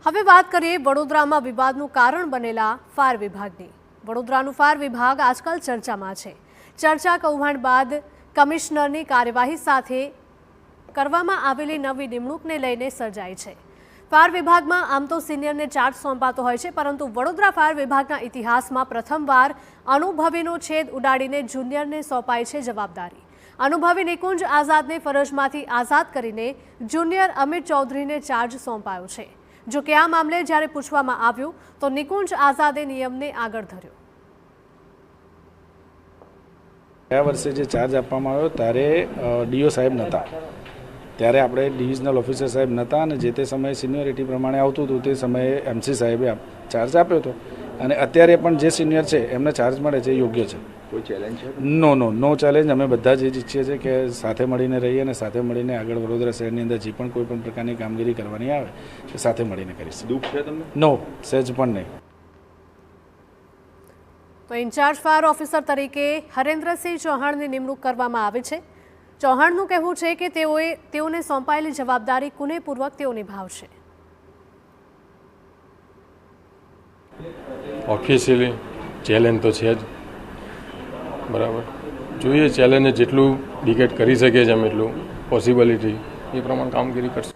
હવે વાત કરીએ વડોદરામાં વિવાદનું કારણ બનેલા ફાયર વિભાગની। વડોદરાનું ફાયર વિભાગ આજકાલ ચર્ચામાં છે। ચર્ચા કૌભાંડ બાદ કમિશનરની કાર્યવાહી સાથે કરવામાં આવેલી નવી નિમણૂકને લઈને સર્જાઈ છે। ફાયર વિભાગમાં આમ તો સિનિયરને ચાર્જ સોંપાતો હોય છે, પરંતુ વડોદરા ફાયર વિભાગના ઇતિહાસમાં પ્રથમવાર અનુભવીનો છેદ ઉડાડીને જુનિયરને સોંપાઈ છે જવાબદારી। અનુભવી નિકુંજ આઝાદને ફરજમાંથી આઝાદ કરીને જુનિયર અમિત ચૌધરીને ચાર્જ સોંપાયો છે। જો કે આ મામલે જ્યારે પૂછવામાં આવ્યું તો નિકુંજ આઝાદે નિયમને આગળ ધર્યો। ગયા વર્ષે જે ચાર્જ આપવામાં આવ્યો ત્યારે ડીઓ સાહેબ નહોતા, ત્યારે આપણે ડિવિઝનલ ઓફિસર સાહેબ નહોતા અને જે તે સમયે સિનિયોરિટી પ્રમાણે આવતું હતું તે સમયે એમસી સાહેબે ચાર્જ આપ્યો હતો અને અત્યારે પણ જે સિનિયર છે એમને ચાર્જ મળે છે યોગ્ય છે। કોઈ ચેલેન્જ છે? નો ચેલેન્જ। અમે બધા જ ઈચ્છીએ છીએ કે સાથે મળીને રહીએ અને સાથે મળીને આગળ વડોદરા શહેરની અંદર જે પણ કોઈ પણ પ્રકારની કામગીરી કરવાની આવે એ સાથે મળીને કરીશું। દુઃખ છે તમને? નો, સહેજ પણ નહીં। તો ઇન્ચાર્જ ફાયર ઓફિસર તરીકે હરેન્દ્રસિંહ ચૌહાણની નિમણૂક કરવામાં આવી છે। ચૌહાણનું કહેવું છે કે તેઓને સોંપાયેલી જવાબદારી કુનેહપૂર્વક તેઓ નિભાવશે। ઓફિશિયલી ચેલેન્જ તો છે જ, બરાબર। જોઈએ ચેલેન્જને જેટલું ડિકેટ કરી શકીએ છીએ અમે એટલું પોસિબિલિટી એ પ્રમાણે કામગીરી કરશું।